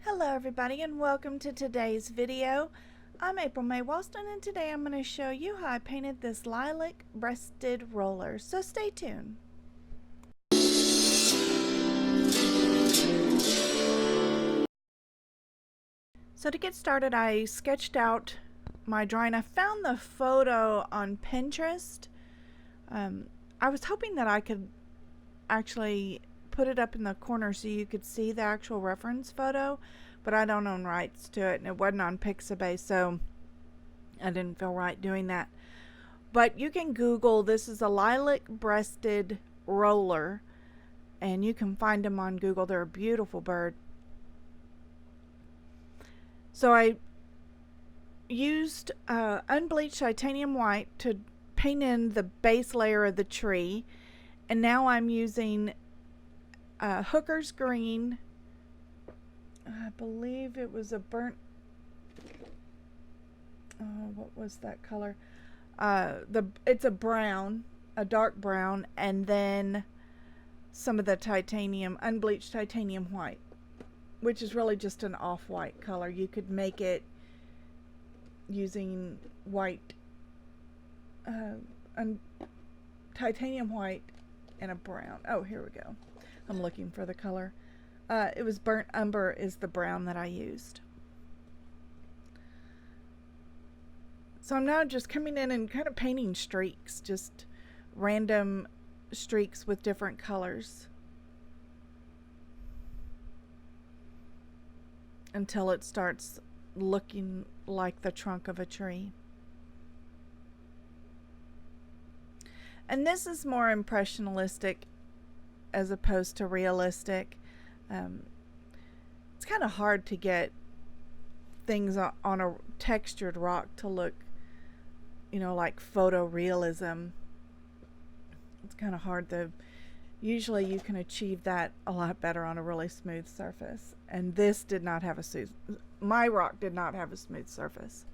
Hello everybody and welcome to today's video. I'm April May Walston and today I'm going to show you how I painted this lilac breasted roller, so stay tuned. So to get started, I sketched out my drawing. I found the photo on Pinterest. I was hoping that I could actually put it up in the corner so you could see the actual reference photo, but I don't own rights to it and it wasn't on Pixabay, so I didn't feel right doing that. But you can Google, this is a lilac breasted roller, and you can find them on Google. They're a beautiful bird. So I used unbleached titanium white to paint in the base layer of the tree, and now I'm using Hooker's green. I believe it was a burnt, what was that color? It's a brown, a dark brown, and then some of the titanium, unbleached titanium white, which is really just an off-white color. You could make it using white, titanium white and a brown. Oh, here we go. I'm looking for the color. It was burnt umber is the brown that I used. So I'm now just coming in and kind of painting streaks, just random streaks with different colors until it starts looking like the trunk of a tree. And this is more impressionistic as opposed to realistic. It's kind of hard to get things on a textured rock to look, you know, like photorealism. It's kind of hard to, usually you can achieve that a lot better on a really smooth surface. And this did not have a smooth, my rock did not have a smooth surface.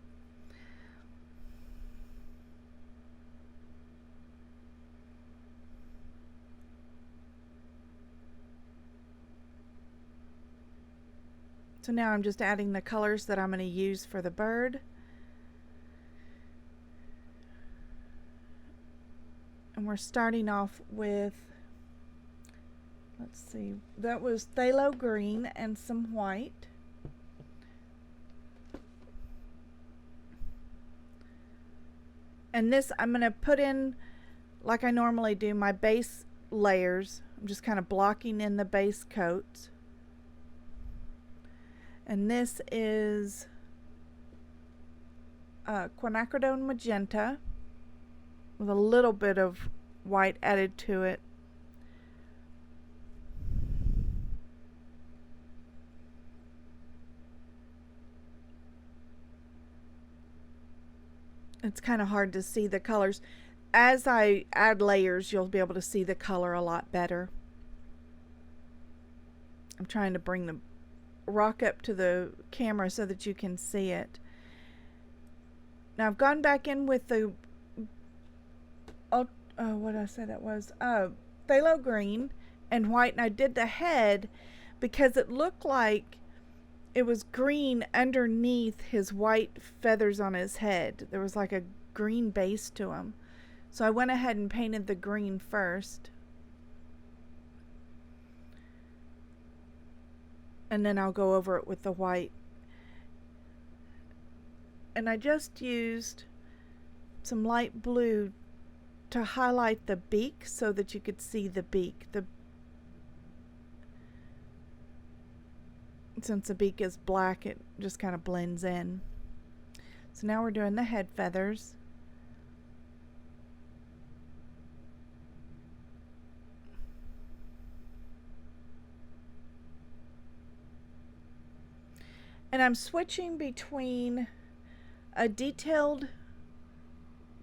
So now I'm just adding the colors that I'm going to use for the bird. And we're starting off with, let's see, that was phthalo green and some white. And this I'm going to put in, like I normally do, my base layers. I'm just kind of blocking in the base coats. And this is quinacridone magenta with a little bit of white added to it. It's kind of hard to see the colors. As I add layers, you'll be able to see the color a lot better. I'm trying to bring the rock up to the camera so that you can see it. Now I've gone back in with the what did I say that was? Phthalo green and white, and I did the head because it looked like it was green underneath his white feathers on his head. There was like a green base to him. So I went ahead and painted the green first. And then I'll go over it with the white. And I just used some light blue to highlight the beak so that you could see the beak. Since the beak is black, it just kind of blends in. So now we're doing the head feathers. And I'm switching between a detailed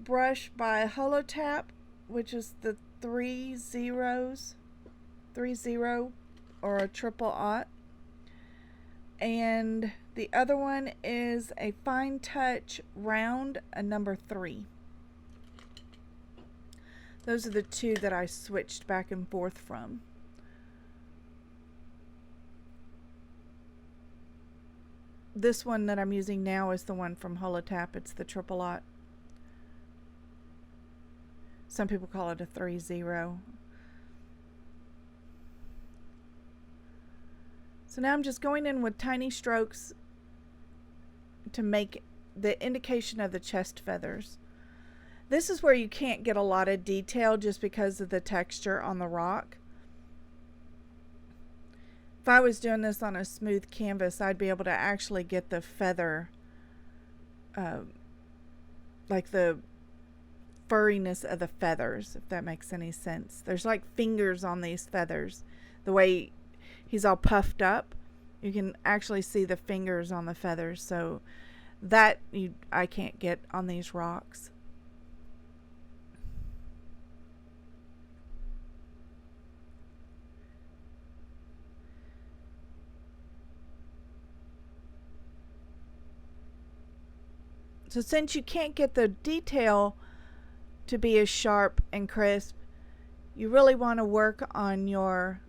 brush by Holotap, which is the 30 or a triple aught, and the other one is a fine touch round, a number 3. Those are the two that I switched back and forth from. This one that I'm using now is the one from Holotap. It's the triple lot. Some people call it a 3-0. So now I'm just going in with tiny strokes to make the indication of the chest feathers. This is where you can't get a lot of detail just because of the texture on the rock. If I was doing this on a smooth canvas, I'd be able to actually get the feather, like the furriness of the feathers, if that makes any sense. There's like fingers on these feathers. The way he's all puffed up, you can actually see the fingers on the feathers. So that I can't get on these rocks. So since you can't get the detail to be as sharp and crisp, you really want to work on your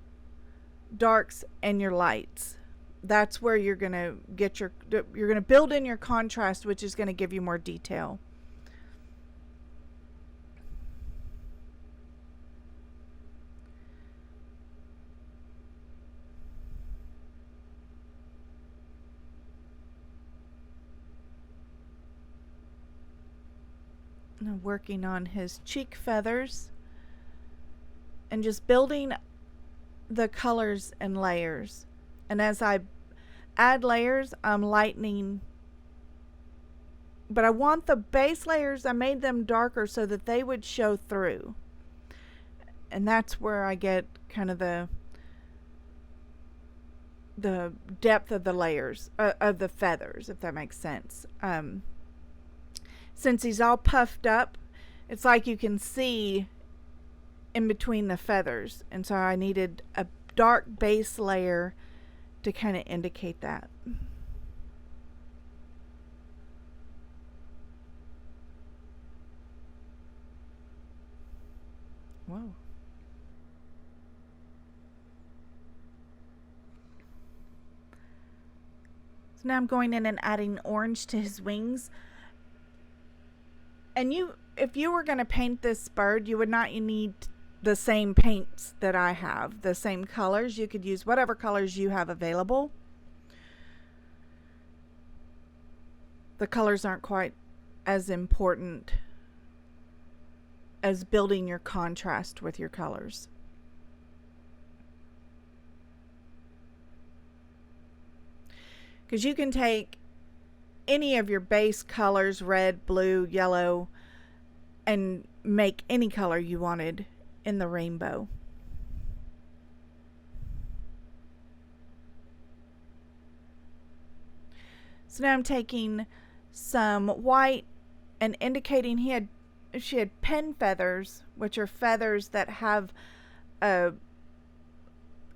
darks and your lights. That's where you're going to get you're going to build in your contrast, which is going to give you more detail. I'm working on his cheek feathers and just building the colors and layers. And as I add layers, I'm lightening. But I want the base layers, I made them darker so that they would show through. And that's where I get kind of the depth of the layers, of the feathers, if that makes sense. Since he's all puffed up, it's like you can see in between the feathers. And so I needed a dark base layer to kind of indicate that. Whoa. So now I'm going in and adding orange to his wings. And if you were going to paint this bird, you would not need the same paints that I have, the same colors. You could use whatever colors you have available. The colors aren't quite as important as building your contrast with your colors. Because you can take any of your base colors, red, blue, yellow, and make any color you wanted in the rainbow. So now I'm taking some white and indicating she had pen feathers, which are feathers that have a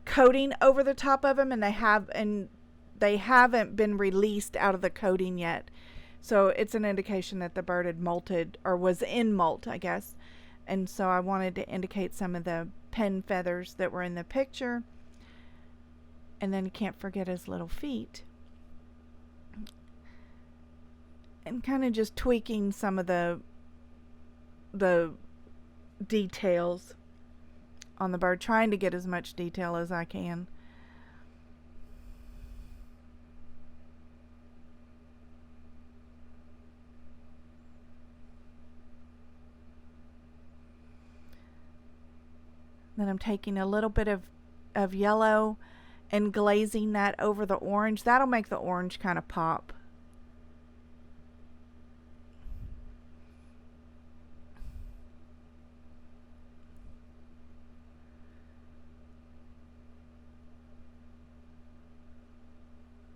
coating over the top of them, and they haven't been released out of the coating yet. So it's an indication that the bird had molted, or was in molt, I guess. And so I wanted to indicate some of the pen feathers that were in the picture. And then you can't forget his little feet. And kind of just tweaking some of the details on the bird, trying to get as much detail as I can. Then I'm taking a little bit of yellow and glazing that over the orange. That'll make the orange kind of pop.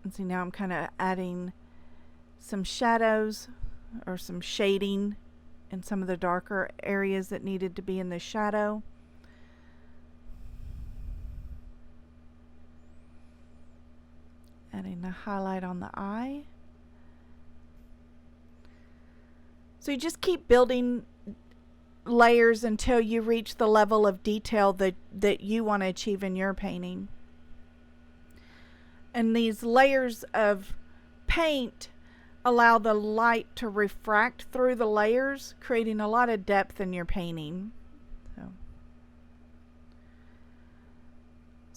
And see, now I'm kind of adding some shadows or some shading in some of the darker areas that needed to be in the shadow. Adding the highlight on the eye. So you just keep building layers until you reach the level of detail that you want to achieve in your painting. And these layers of paint allow the light to refract through the layers, creating a lot of depth in your painting.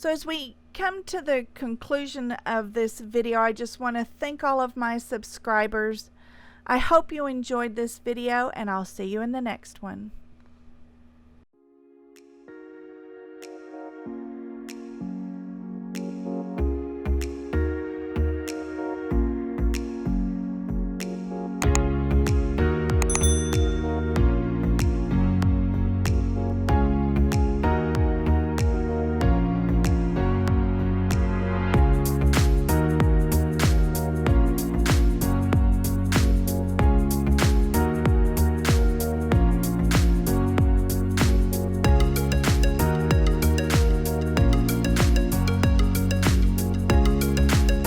So as we come to the conclusion of this video, I just want to thank all of my subscribers. I hope you enjoyed this video, and I'll see you in the next one.